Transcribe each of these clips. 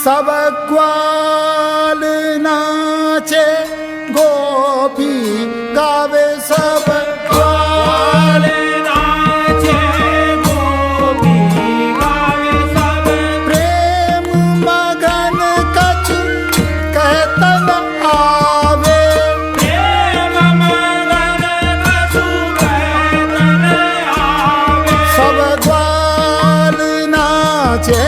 सब ग्वाल नाचे गोपी गावे सब ग्वाल नाचे गोपी गावे सब प्रेम मगन कछु कहतन आवे प्रेम मगन कछु कहतन आवे सब ग्वाल नाचे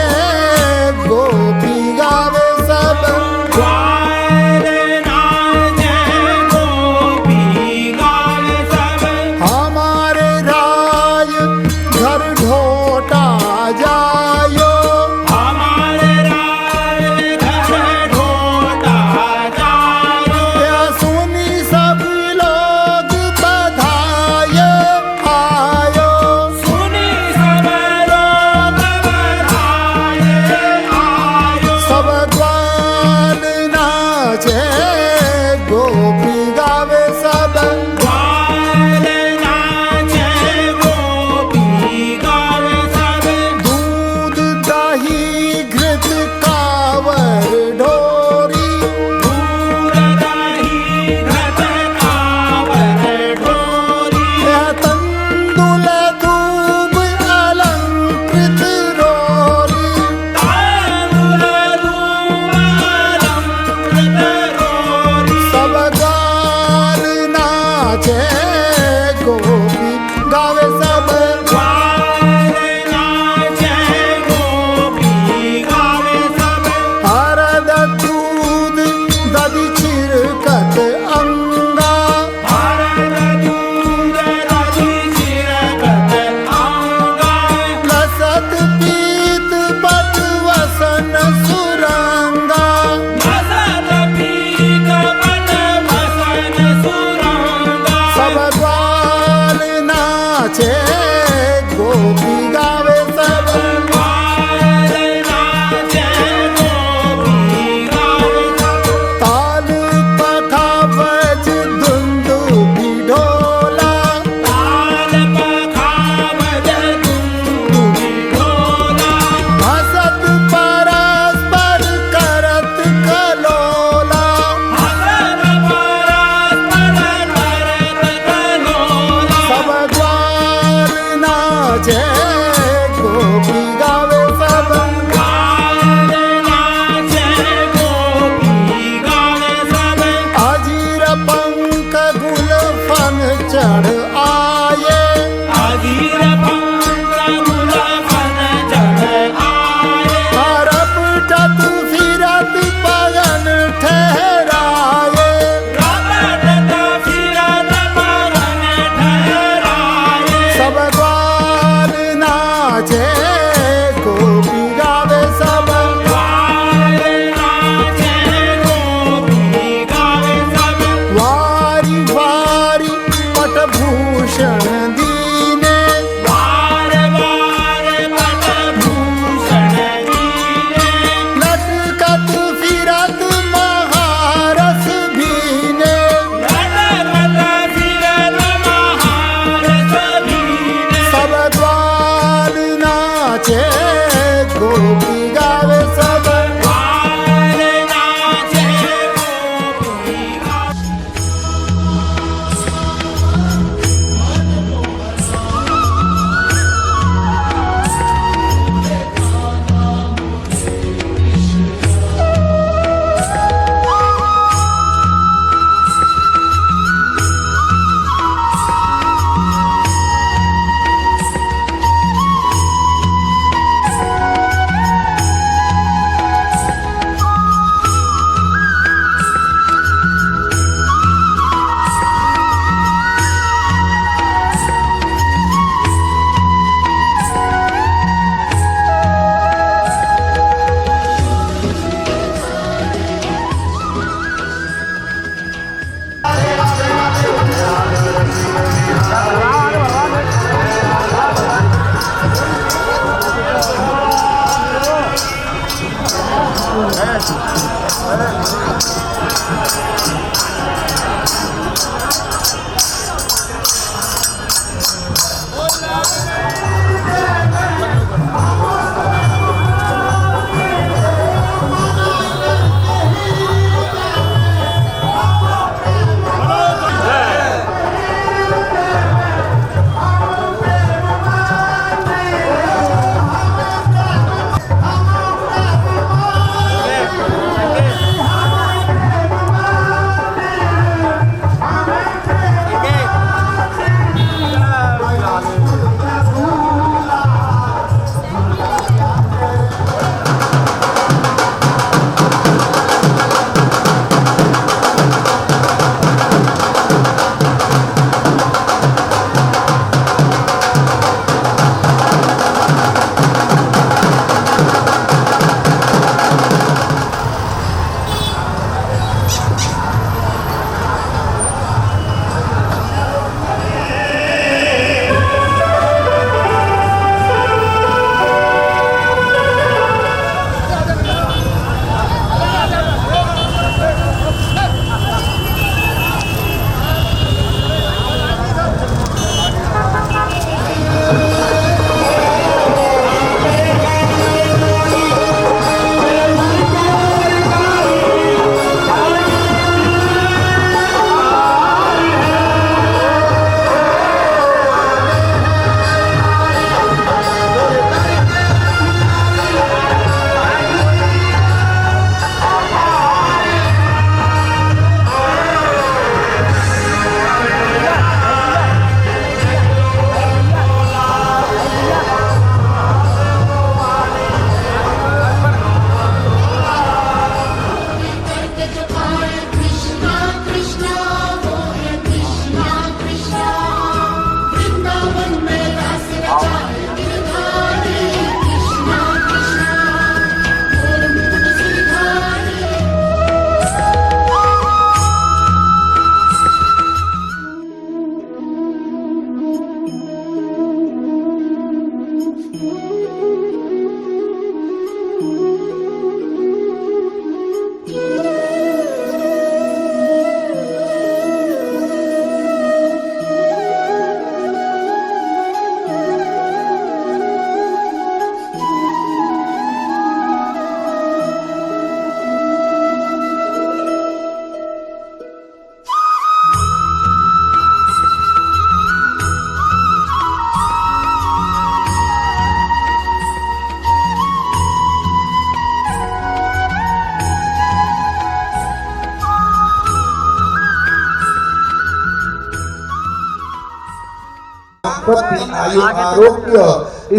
संपत्ति आयु आरोग्य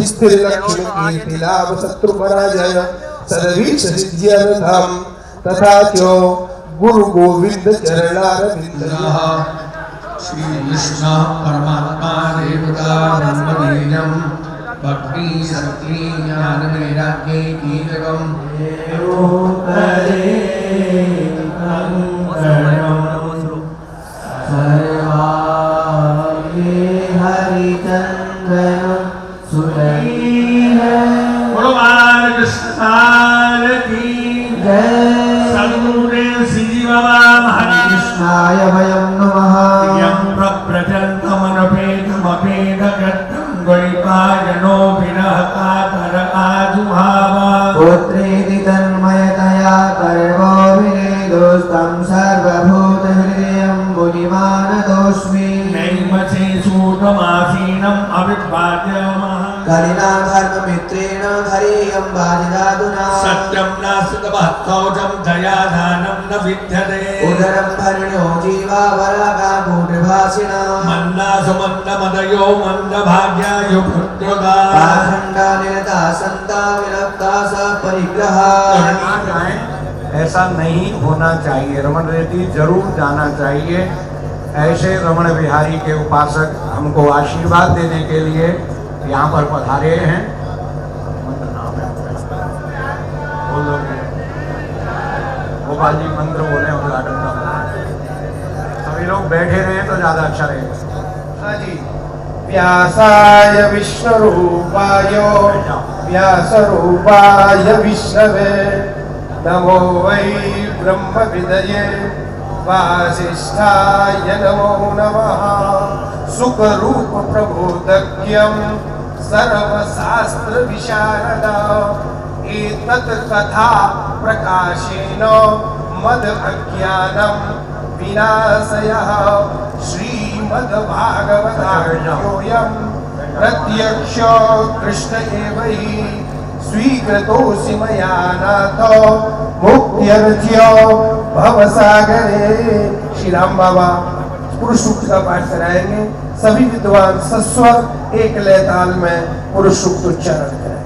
स्थिर लक्ष्मी कीर्ति लाभ शत्रु पराजय सर्वीश सिद्ध्यर्थम तथा च गुरु गोविंद चरणारविंद श्री कृष्ण परमात्मा देवता ब्रह्मवीर्यं भक्ति शक्ति ज्ञान वैराग्य कीलकम देवोत्तरे कंकणं सर्वांगे हरिचंदन सुरैः भगवान कृष्ण की जय सद्गुरुदेव श्री बाबा महाराज कृष्णाय वयं नमः यं प्रप्रचण्डमनपेदमपेदकृतं द्वैपायनो विरह कातर आजुभावा पुत्रेति तन्मयतया कर्मो विनेदोस्तं सर्वभूतहृदयं मुनिमानतोऽस्मि नैमसे सूतमासीनम् अविद्वाद्यमः कलिना धर्ममित्रेण धरेयं बाधिदादुना सत्यं नास्तिकमहत्कौचं दयादानं न विद्यते उदरं भरणो जीवा वरागाभूतभासिना मन्दासुमन्दमदयो मन्दभाग्यायो भृत्योगा पाखण्डा निरता सन्ता विरक्ता स परिग्रहा ऐसा नहीं होना चाहिए। रमण रेती जरूर जाना चाहिए। ऐसे रमण बिहारी के उपासक हमको आशीर्वाद देने के लिए यहाँ पर पधारे हैं। मंत्र नाम है बोलोगे गोपाल जी मंत्र बोले उद्घाटन का सभी लोग बैठे रहे तो ज्यादा अच्छा रहेगा। व्यासाय विष्णुरूपाय व्यासरूपाय विष्णवे नमो वै ब्रह्मविदये वासिष्ठाय नमो नमः सुखरूप प्रबोधक्यं सर्वशास्त्र विशारद एतत् कथा प्रकाशेन मद अज्ञानं विनाशयः श्रीमद्भागवतायोऽयं प्रत्यक्ष कृष्ण एव हि स्वीकृतोऽसि मया नाथ मुक्त्यर्थ्य भवसागरे। श्री राम बाबा पुरुष सूक्त का पाठ कराएंगे। सभी विद्वान सस्वर एक लय ताल में पुरुष सूक्त उच्चारण करें।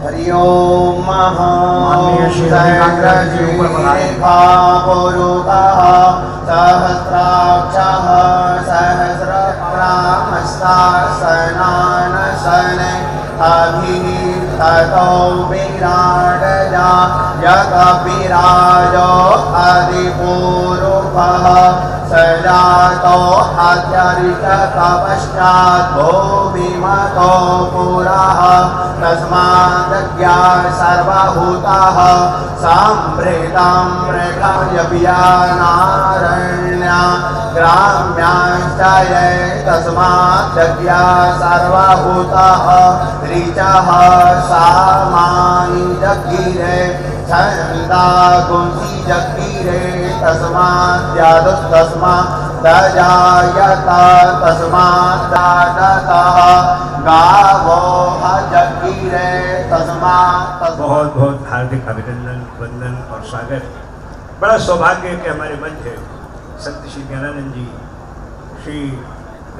हरि ओम माननीय श्री महासहस्राक्षः सहस्रप्रामस्तासनानसने अभिततो विराडजा यत विराजो अधिपूर्वः सजातो अत्यरितपश्चात् भूमिमतो पुरः तस्मादज्ञा सर्वभूताः सम्प्रेतं मृगयव्यानारण्या ग्राम्याश्च ये तस्मादज्ञा सर्वभूताः ऋचः सामायि जगीरे छन्दा कुंसी जगीरे तस्माद् तस्माद्दातः गावो जगीरे तस्मात्। बहुत बहुत हार्दिक अभिनंदन वंदन और स्वागत। बड़ा सौभाग्य है कि हमारे मंच है संत श्री ज्ञानानंद जी श्री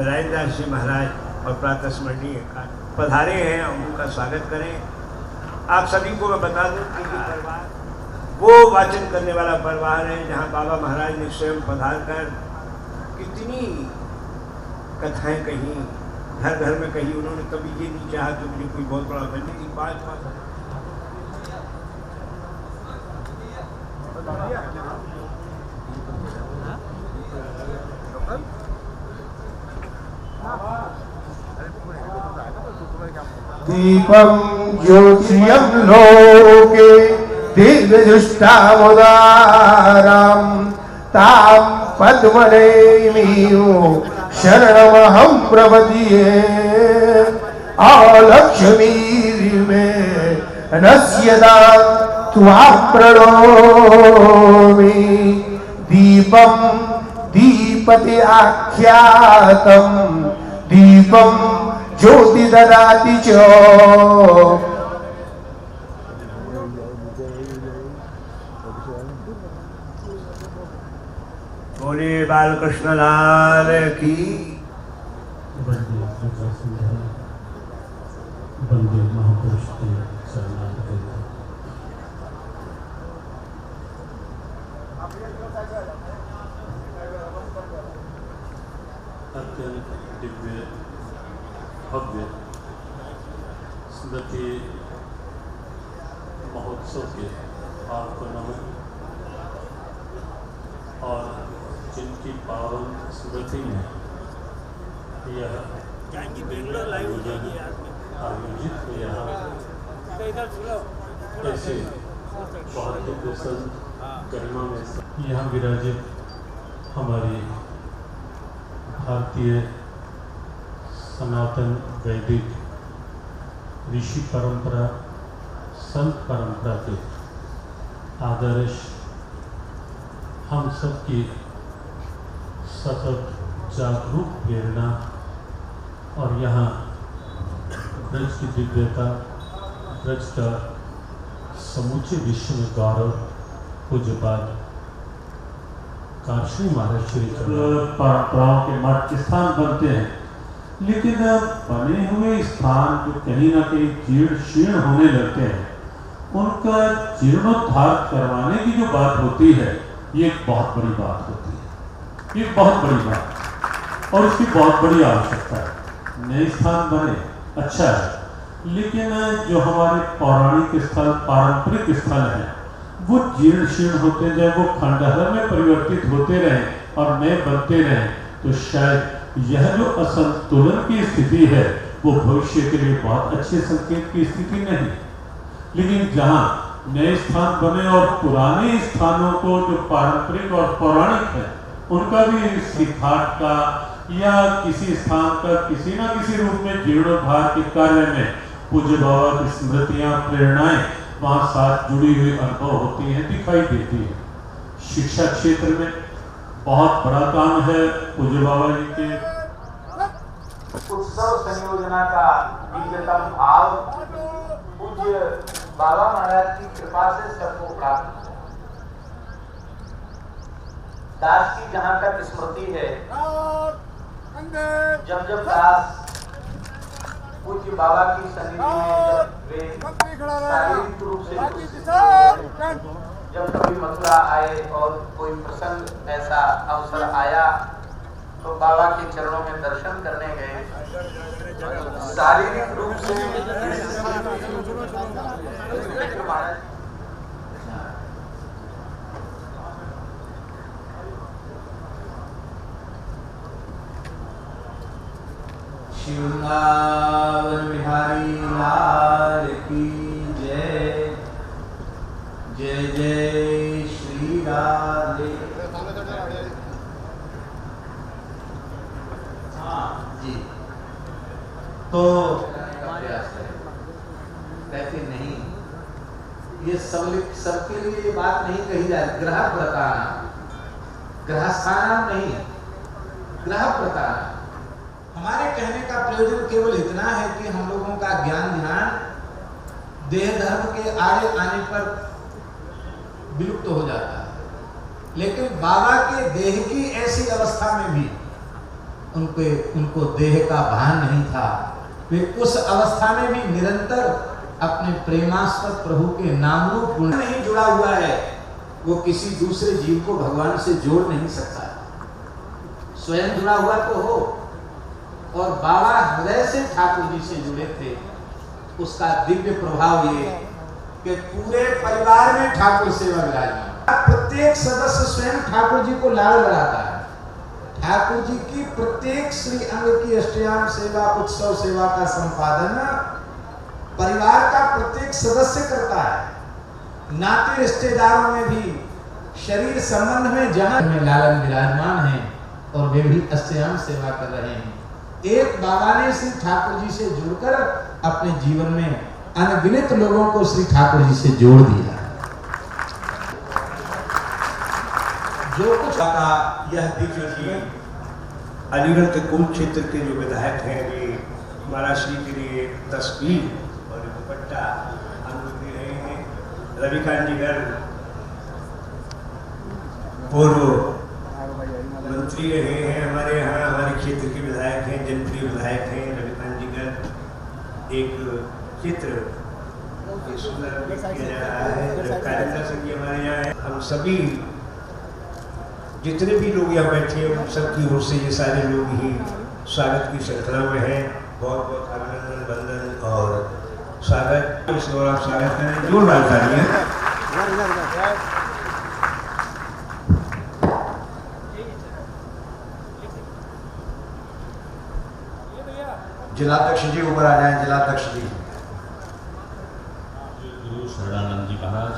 राजेंद्र जी महाराज और प्रातः स्मरणीय पधारे हैं। हम उनका स्वागत करें। आप सभी को मैं बता दूं कि परिवार वो वाचन करने वाला परिवार है जहां बाबा महाराज ने स्वयं पधार कर कितनी कथाएं कही, घर घर में कही। उन्होंने कभी ये नहीं चाहा कि मुझे कोई बहुत बड़ा पंडित ही पाँच दीपं ज्योतियं लोके दिव्यजुष्टामुदारां तां पद्मनेमियो शरणमहं प्रपद्ये। आलक्ष्मीर्मे नस्यदा त्वां प्रणोमि दीपं दीपति आख्यातं दीपं ज्योति ददाति च। बोले बालकृष्ण लाल की। वंदे दुर्गा वंदे महापुरुष के शरणागत अत्यंत दिव्य भव्य स्मृति महोत्सव के आपको नमन और जिनकी पावन स्मृति में यह आयोजित हुआ ऐसे बहुत दिव्य संत गरिमा में यहाँ विराजित हमारी भारतीय सनातन वैदिक ऋषि परंपरा संत परंपरा के आदर्श हम सब की सतत जागरूक प्रेरणा और यहाँ ब्रज की दिव्यता, ब्रज का समूचे विश्व में गौरव पूज्यपाद काशी महाराज श्री परंपराओं के मठ स्थान बनते हैं, लेकिन बने हुए स्थान जो कहीं ना कहीं जीर्ण शीर्ण होने लगते हैं, उनका जीर्णोद्धार करवाने की जो बात होती है, ये एक बहुत बड़ी बात होती है, ये बहुत बड़ी बात और इसकी बहुत बड़ी आवश्यकता है। नए स्थान बने अच्छा है, लेकिन जो हमारे पौराणिक स्थल पारंपरिक स्थल हैं वो जीर्ण शीर्ण होते जाए, वो खंडहर में परिवर्तित होते रहें और नए बनते रहें, तो शायद यह जो असंतुलन की स्थिति है वो भविष्य के लिए बहुत अच्छे संकेत की स्थिति नहीं। लेकिन जहाँ नए स्थान बने और पुराने स्थानों को जो पारंपरिक और पौराणिक है उनका भी सिखाट का या किसी स्थान का किसी ना किसी रूप में जीर्णोद्धार के कार्य में पूज्य बाबा की स्मृतियां प्रेरणाएं वहां साथ जुड़ी हुई अनुभव होती हैं, दिखाई देती है। शिक्षा क्षेत्र में बहुत बड़ा काम है पूज्य बाबा जी के उत्सव संयोजना का दिव्यतम भाव पूज्य बाबा महाराज की कृपा से सबको प्राप्त। दास की जहाँ तक स्मृति है, जब दास पूज्य बाबा की सन्निधि में जब वे शारीरिक रूप से जब कभी मथुरा आए और कोई प्रसंग ऐसा अवसर आया तो बाबा के चरणों में दर्शन करने गए, शारीरिक रूप से वृंदावन बिहारी लाल की जय, जय जय श्री राधे। हाँ जी, तो कहते नहीं, ये सबके लिए ये बात नहीं कही जाए। ग्रह प्रताना, ग्रहस्थान नहीं, ग्रह प्रताना। हमारे कहने का प्रयोजन केवल इतना है कि हम लोगों का ज्ञान ध्यान देह धर्म के आड़े आने पर विलुप्त हो जाता है, लेकिन बाबा के देह की ऐसी अवस्था में भी उनको देह का भान नहीं था। वे उस अवस्था में भी निरंतर अपने प्रेमास्पद प्रभु के नाम रूप गुण नहीं जुड़ा हुआ है, वो किसी दूसरे जीव को भगवान से जोड़ नहीं सकता। स्वयं जुड़ा हुआ तो हो, और बाबा हृदय से ठाकुर जी से जुड़े थे। उसका दिव्य प्रभाव ये कि पूरे परिवार में ठाकुर सेवा विराजमान। प्रत्येक सदस्य स्वयं ठाकुर जी को लाड़ लगाता है। ठाकुर जी की प्रत्येक श्री अंग की अष्टयाम सेवा, उत्सव सेवा का संपादन परिवार का प्रत्येक सदस्य करता है। नाते रिश्तेदारों में भी शरीर संबंध में जहां में लालन विराजमान है और वे भी अष्टयाम सेवा कर रहे हैं। एक बाबा ने श्री ठाकुर जी से जुड़कर अपने जीवन में अनगिनत लोगों को श्री ठाकुर जी से जोड़ दिया। जो कुछ का यह दिव्य जीवन अलीगढ़ के कुरुक्षेत्र के जो विधायक हैं वे महाराज श्री के लिए तस्वीर और दुपट्टा हम दे रहे हैं। रविकांत जी गर्ग पूर्व मंत्री रहे हैं हमारे यहाँ, हमारे क्षेत्र के विधायक हैं, जनप्रिय पूज्य विधायक हैं रविकांत जी का एक चित्र सुंदर किया जा रहा है। कार्यकर्ता संघ हमारे यहाँ है। हम सभी जितने भी लोग यहाँ बैठे हैं उन सबकी ओर से ये सारे लोग ही स्वागत की श्रृंखला में हैं। बहुत बहुत अभिनंदन, वंदन और स्वागत। इस और आप स्वागत करें, जोरदार तालियां। जिलाध्यक्ष जी ऊपर आ जाएं। जिलाध्यक्ष जी। गुरु शरणानंद जी महाराज,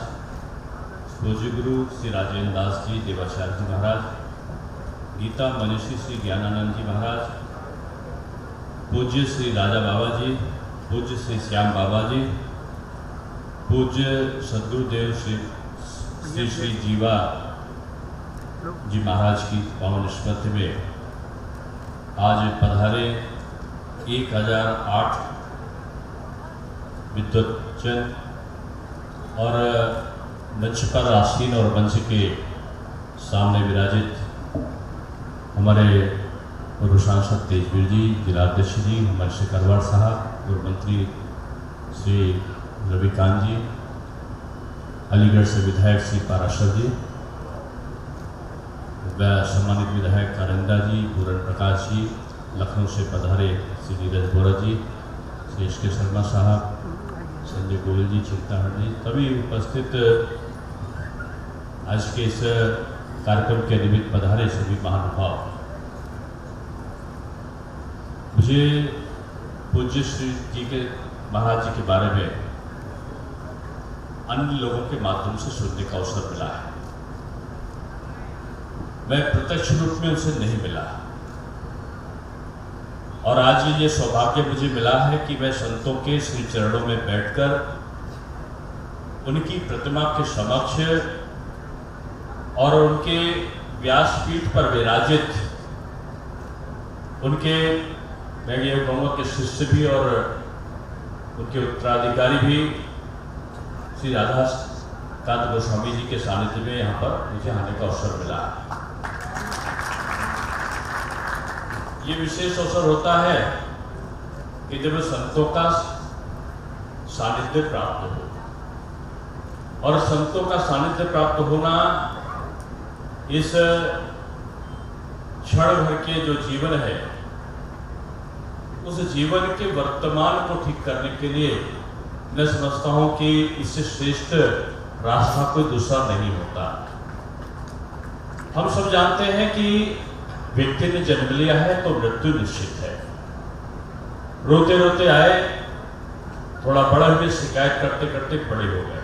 पूज्य गुरु श्री राजेंद्र दास जी देवाचार्य जी महाराज, गीता मनीषी श्री ज्ञानानंद जी महाराज, पूज्य श्री राजा बाबा जी, पूज्य श्री श्याम बाबा जी, पूज्य सदगुरुदेव श्री श्री जीवा जी महाराज की पावन स्मृति में आज पधारे 1008 विद्वतजन और मंच पर आसीन और मंच के सामने विराजित हमारे पूर्व सांसद तेजवीर जी, जिलाध्यक्ष जी, हमारे श्री करवाड़ साहब, पूर्व मंत्री श्री रविकांत जी, अलीगढ़ से विधायक श्री पाराशर जी, सम्मानित विधायक कारिंदा जी, पूरन प्रकाश जी, लखनऊ से पधारे श्री नीरज बोरा जी, श्री एस के शर्मा साहब, संजय गोयल जी, चिंताहर जी, सभी उपस्थित आज के इस कार्यक्रम के निमित्त पधारे सभी महानुभाव। मुझे पूज्य श्री जी के महाराज जी के बारे में अन्य लोगों के माध्यम से सुनने का अवसर मिला है। मैं प्रत्यक्ष रूप में उनसे नहीं मिला और आज ये सौभाग्य मुझे मिला है कि मैं संतों के श्री चरणों में बैठकर उनकी प्रतिमा के समक्ष और उनके व्यासपीठ पर विराजित उनके मैं ये कहूँगा कि शिष्य भी और उनके उत्तराधिकारी भी श्री राधा कांत गोस्वामी जी के सानिध्य में यहाँ पर मुझे आने का अवसर मिला। ये विशेष अवसर होता है कि जब संतों का सानिध्य प्राप्त हो, और संतों का सानिध्य प्राप्त होना इस क्षण भर के जो जीवन है उस जीवन के वर्तमान को ठीक करने के लिए मैं समझता हूं कि इससे श्रेष्ठ रास्ता कोई दूसरा नहीं होता। हम सब जानते हैं कि व्यक्ति ने जन्म लिया है तो मृत्यु निश्चित है। रोते रोते आए, थोड़ा बड़ा हुए, शिकायत करते करते बड़े हो गए,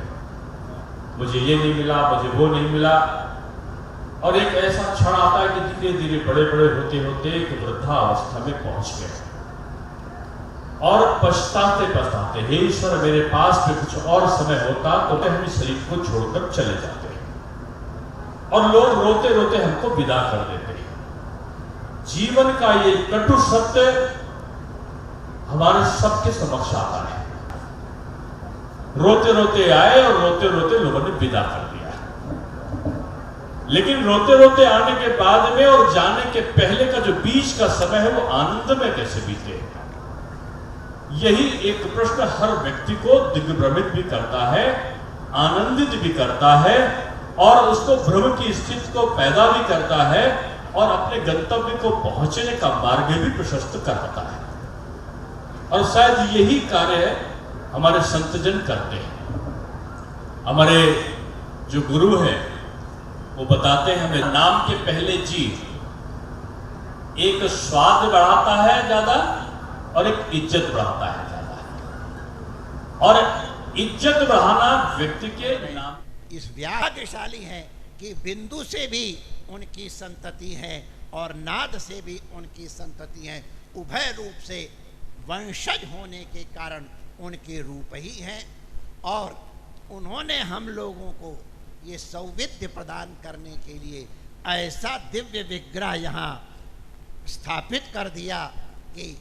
मुझे ये नहीं मिला, मुझे वो नहीं मिला, और एक ऐसा क्षण आता है कि धीरे धीरे बड़े बड़े होते होते एक वृद्धावस्था में पहुंच गए और पछताते पछताते, हे ईश्वर मेरे पास भी कुछ और समय होता तो हम इस शरीर को छोड़कर चले जाते, और लोग रोते रोते हमको विदा कर देते। जीवन का ये कटु सत्य हमारे सबके समक्ष आता है। रोते रोते आए और रोते रोते लोगों ने विदा कर दिया, लेकिन रोते रोते आने के बाद में और जाने के पहले का जो बीच का समय है वो आनंद में कैसे बीते, यही एक प्रश्न हर व्यक्ति को दिग्भ्रमित भी करता है, आनंदित भी करता है, और उसको भ्रम की स्थिति को पैदा भी करता है, और अपने गंतव्य को पहुंचने का मार्ग भी प्रशस्त कराता है। और शायद यही कार्य हमारे संतजन करते हैं। हमारे जो गुरु हैं वो बताते हैं हमें, नाम के पहले जी एक स्वाद बढ़ाता है ज्यादा और एक इज्जत बढ़ाता है ज्यादा, और इज्जत बढ़ाना व्यक्ति के नाम इस व्याधिशाली है कि बिंदु से भी उनकी संतति है और नाद से भी उनकी संतति है। उभय रूप से वंशज होने के कारण उनके रूप ही हैं, और उन्होंने हम लोगों को ये सौविध्य प्रदान करने के लिए ऐसा दिव्य विग्रह यहाँ स्थापित कर दिया कि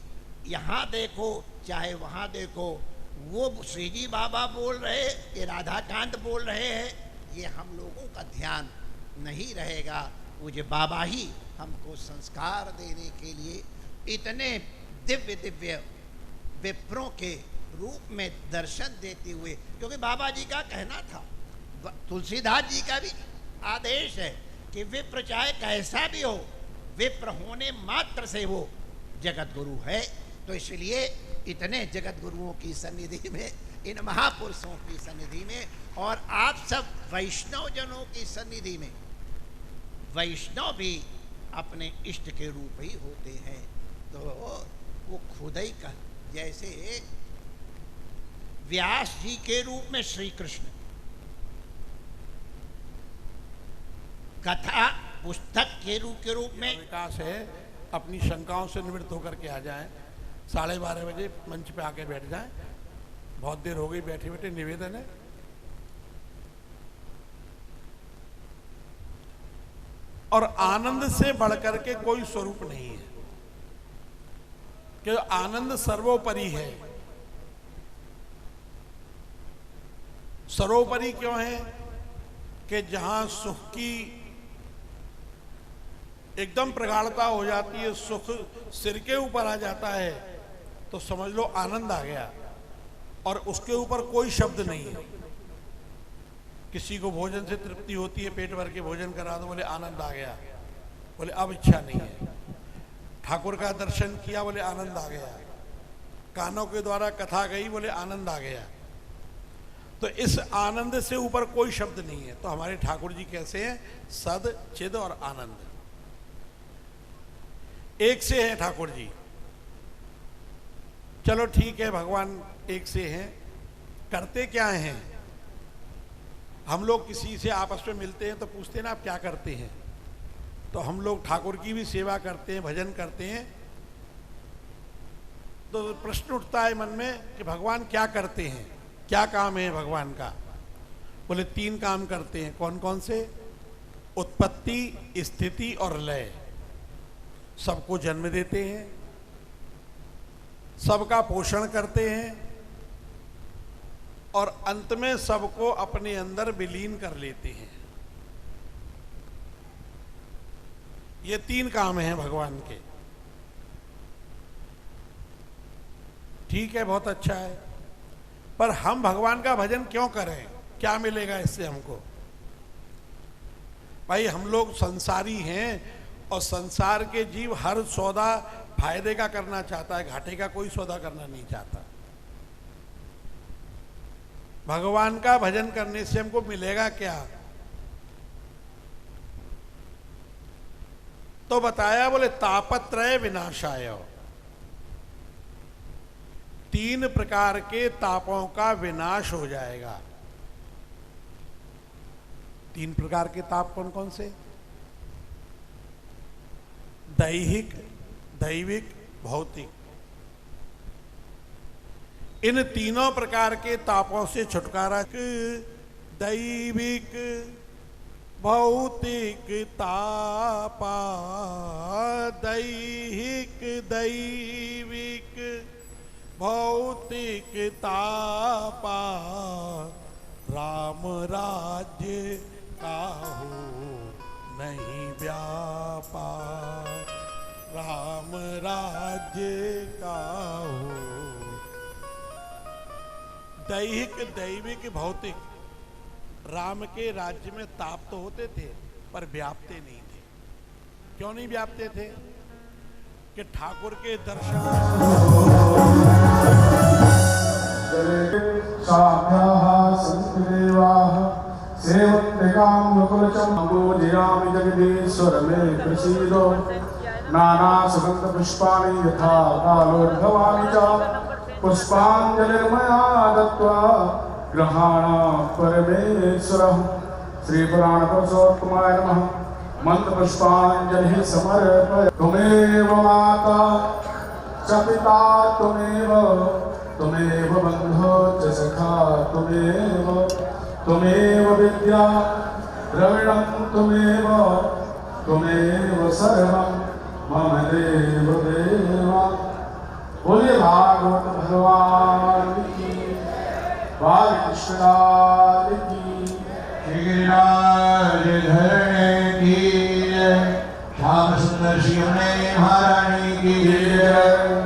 यहाँ देखो चाहे वहाँ देखो, वो श्रीजी बाबा बोल रहे कि राधाकांत बोल रहे हैं, ये हम लोगों का ध्यान नहीं रहेगा। मुझे बाबा ही हमको संस्कार देने के लिए इतने दिव्य दिव्य विप्रों के रूप में दर्शन देते हुए, क्योंकि बाबा जी का कहना था, तुलसीदास जी का भी आदेश है कि विप्र चाहे कैसा भी हो, विप्र होने मात्र से वो जगत गुरु है। तो इसलिए इतने जगत गुरुओं की सन्निधि में, इन महापुरुषों की सन्निधि में, और आप सब वैष्णव जनों की सन्निधि में, वैष्णव भी अपने इष्ट के रूप ही होते हैं। तो वो खुद ही कह, जैसे व्यास जी के रूप में श्री कृष्ण कथा पुस्तक के रूप में विकास है, अपनी शंकाओं से निवृत्त होकर के आ जाएं। 12:30 बजे मंच पे आके बैठ जाएं। बहुत देर हो गई बैठे बैठे। निवेदन है और आनंद से बढ़कर के कोई स्वरूप नहीं है, कि आनंद सर्वोपरि है। सर्वोपरि क्यों है? कि जहां सुख की एकदम प्रगाढ़ता हो जाती है, सुख सिर के ऊपर आ जाता है, तो समझ लो आनंद आ गया, और उसके ऊपर कोई शब्द नहीं है। किसी को भोजन से तृप्ति होती है, पेट भर के भोजन करा दो, बोले आनंद आ गया, बोले अब इच्छा नहीं है। ठाकुर का दर्शन किया, बोले आनंद आ गया। कानों के द्वारा कथा गई, बोले आनंद आ गया। तो इस आनंद से ऊपर कोई शब्द नहीं है। तो हमारे ठाकुर जी कैसे हैं? सद, चिद और आनंद, एक से हैं ठाकुर जी। चलो ठीक है, भगवान एक से हैं, करते क्या हैं? हम लोग किसी से आपस में मिलते हैं तो पूछते हैं ना, आप क्या करते हैं? तो हम लोग ठाकुर की भी सेवा करते हैं, भजन करते हैं। तो प्रश्न उठता है मन में कि भगवान क्या करते हैं, क्या काम है भगवान का? बोले 3 काम करते हैं। कौन कौन से? उत्पत्ति, स्थिति और लय। सबको जन्म देते हैं, सबका पोषण करते हैं, और अंत में सबको अपने अंदर विलीन कर लेते हैं। ये 3 काम हैं भगवान के। ठीक है, बहुत अच्छा है, पर हम भगवान का भजन क्यों करें? क्या मिलेगा इससे हमको? भाई हम लोग संसारी हैं, और संसार के जीव हर सौदा फायदे का करना चाहता है, घाटे का कोई सौदा करना नहीं चाहता। भगवान का भजन करने से हमको मिलेगा क्या? तो बताया, बोले तापत्रय विनाशाय। 3 प्रकार के तापों का विनाश हो जाएगा। 3 प्रकार के ताप कौन कौन से? दैहिक, दैविक, भौतिक। इन तीनों प्रकार के तापों से छुटकारा, दैविक, भौतिक तापा, दैहिक, दैविक, भौतिक तापा, राम राज्य काहू नहीं व्यापार, राम राज्य काहू। दैहिक, दैविक, भौतिक। राम के राज्य में ताप तो होते थे, पर व्यापते नहीं थे। क्यों नहीं व्यापते थे? कि ठाकुर के दर्शन जगदीश्वर में प्रसीदो, नाना सुगंध पुष्पाणि यथा कालोद्भवानि च, पुष्पांजलिर्मया दत्त्वा ग्रहाण परमेश्वरः। श्री पुराण पुरुषोत्तमाय नमः। मंत्र पुष्पांजलि समर्पय। तुमेव माता च पिता तुमेव, तुमेव बंधो च सखा तुमेव, तुमेव विद्या द्रविणं तुमेव, तुमेव सर्वं मम देव देवा। बोलिए भागवत भगवान की, बालकृष्ण की, गिरिराज धरने की, श्याम सुंदर शिव ने महारानी की,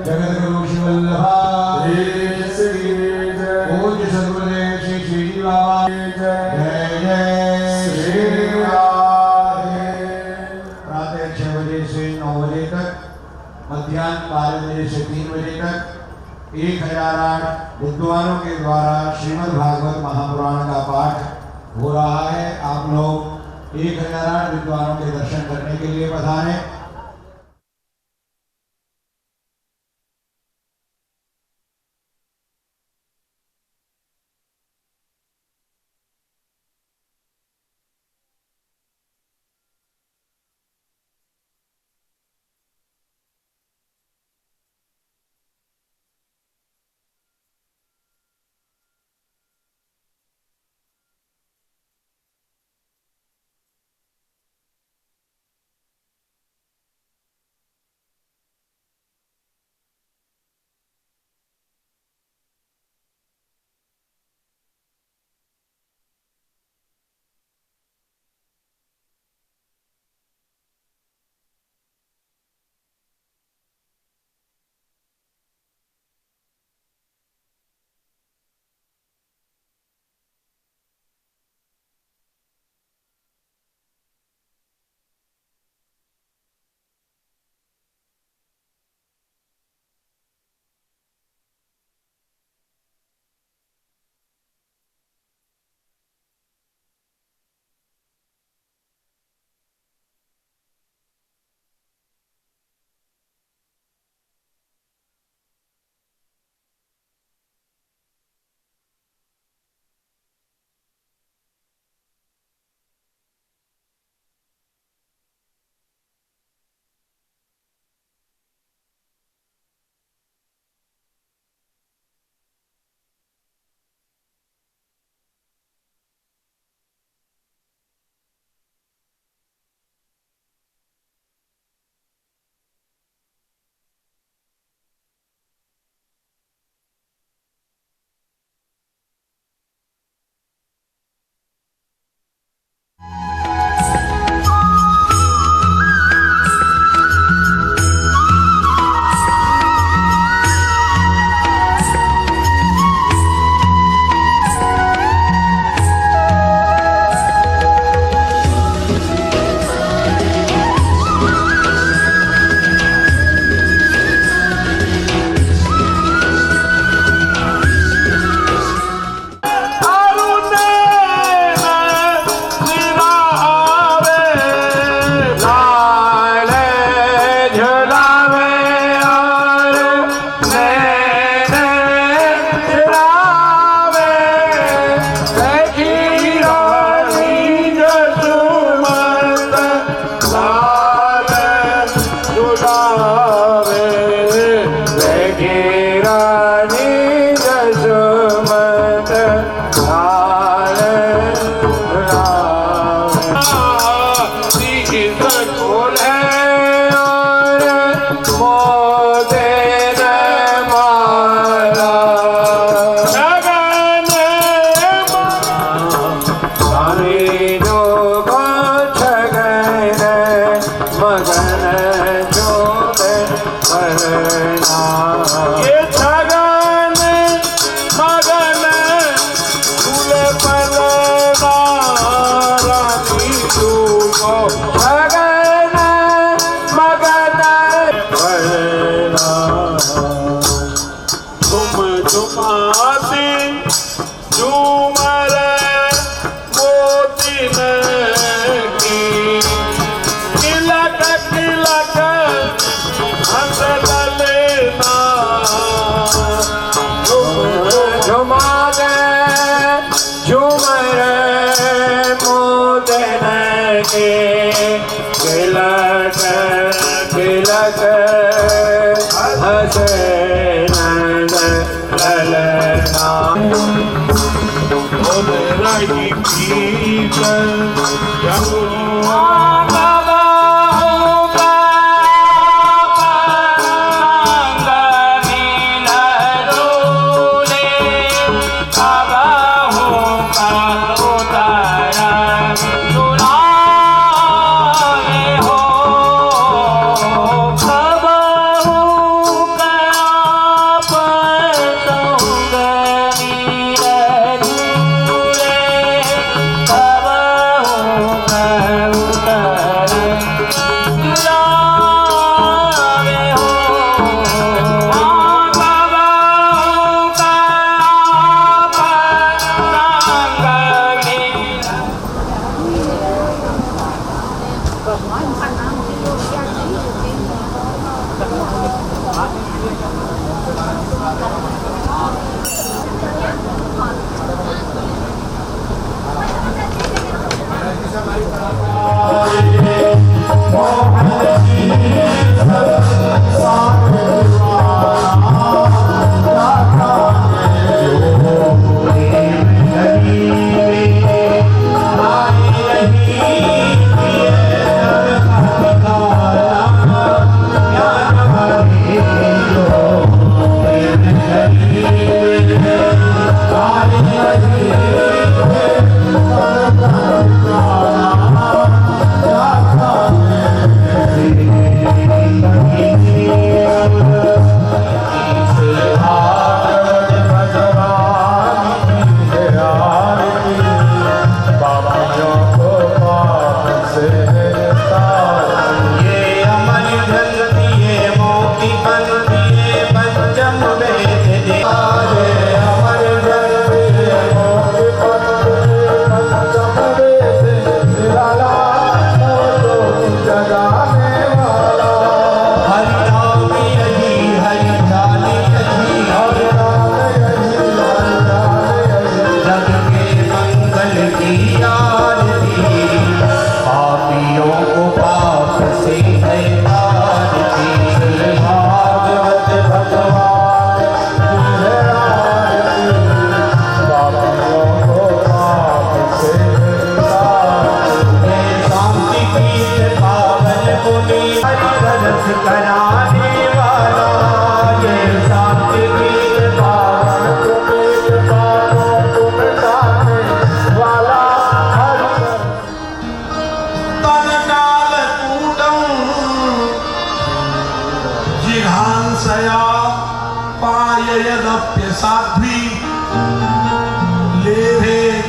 जगत वल्लभा श्री जय पूज्य सद्गुरुदेव श्री श्री बाबा जय जय श्री राधे। प्रातः 6 बजे से 9 बजे तक, मध्याह्न 12 बजे से 3 बजे तक 1008 विद्वानों के द्वारा श्रीमद् भागवत महापुराण का पाठ हो रहा है। आप लोग 1008 विद्वानों के दर्शन करने के लिए पधारें।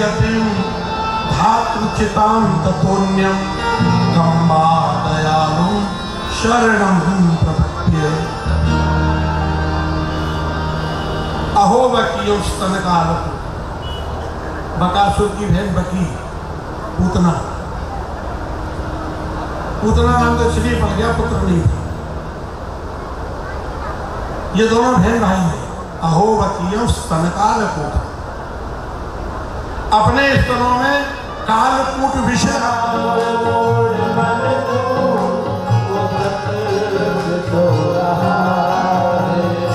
गतिम धातृचितां ततोन्यम कम्बा दयालु शरणं प्रपद्ये। अहो बकियो स्तन काल, बकासुर की बहन बकी पूतना, पूतना नाम तो इसलिए पड़ गया, पुत्र नहीं था। ये दोनों बहन भाई हैं। अहो बकियो स्तन काल पूत, अपने स्तनों में कालकूट विषय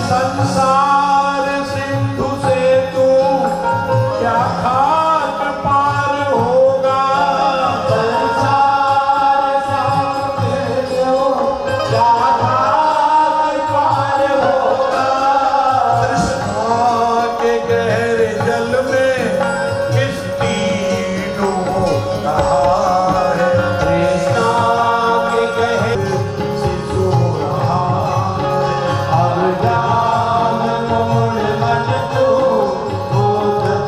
संसार सिंधु से तू क्या खाक पार होगा, संसार सिंधु से तू क्या खाक पार होगा। तृष्णा के गहरे जल में किसकी डूबो रहा है, तृष्णा के गहरे से सो रहा है। अब जान मोड़ मन तू बोधत।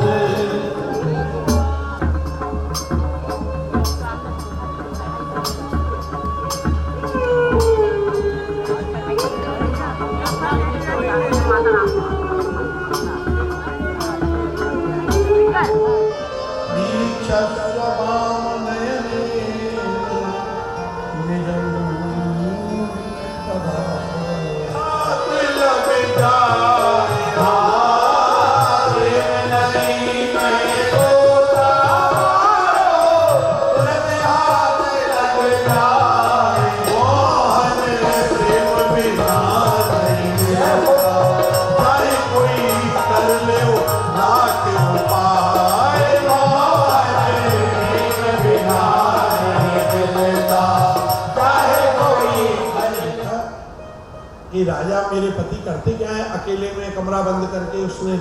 ये राजा मेरे पति करते क्या है, अकेले में कमरा बंद करके उसने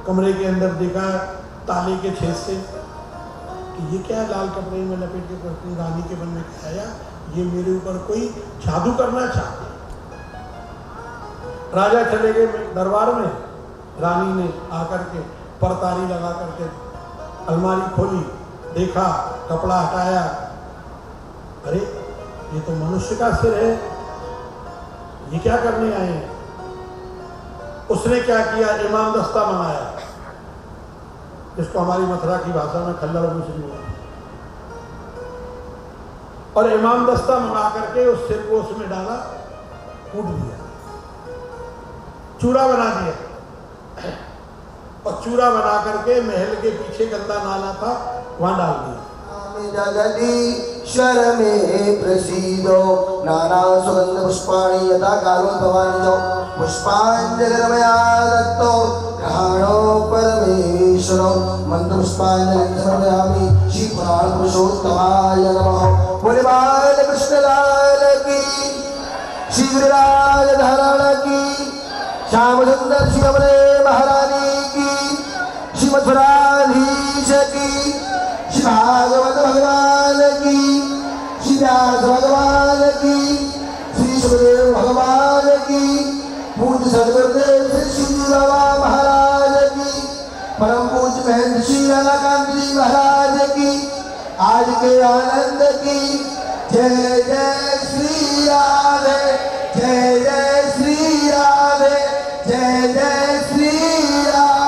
कमरे के अंदर देखा ताले के छेद से कि ये क्या है, लाल कपड़े में लपेट के अपनी रानी के मन में आया, ये मेरे ऊपर कोई जादू करना चाहते। राजा चले गए दरबार में, रानी ने आकर के परतारी लगा करके अलमारी खोली, देखा, कपड़ा हटाया, अरे ये तो मनुष्य का सिर है, ये क्या करने आए हैं। उसने क्या किया, इमाम दस्ता मंगाया, जिसको हमारी मथुरा की भाषा में खल्लड़ मुसरी हुआ, और इमाम दस्ता मंगा करके उस सिर को उसमें डाला, कूट दिया, चूड़ा बना दिया, और चूड़ा बना करके महल के पीछे गंदा नाला था वहां डाल दिया। जगदीश्वर में प्रसीदो नाना सुगंध पुष्पाणि यथा कालो भवानी पुष्पांजलिर्मया दत्तो ग्रहाणो परमेश्वरो मंत्र पुष्पांजलि समर्पयामि श्री पुराण पुरुषोत्तमाय नमः। बोले बाल कृष्ण लाल की, श्री गिरिराज धारण की, श्याम सुंदर श्री अमरे महारानी की, श्री मथुराधीश की, श्री भागवत भगवान की, श्री व्यास भगवान की, श्री सुखदेव भगवान की, पूज्य सदगुरुदेव श्री श्री बाबा महाराज की, परम पूज्य महेंद्र श्री राधाकांत जी महाराज की, आज के आनंद की। जय जय श्री राधे, जय जय श्री राधे, जय जय श्री राधे।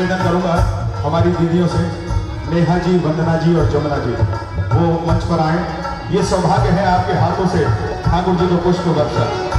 निवेदन करूंगा हमारी दीदियों से, नेहा जी, वंदना जी और जमुना जी, वो मंच पर आए। ये सौभाग्य है आपके हाथों से ठाकुर जी को पुष्प वर्षा।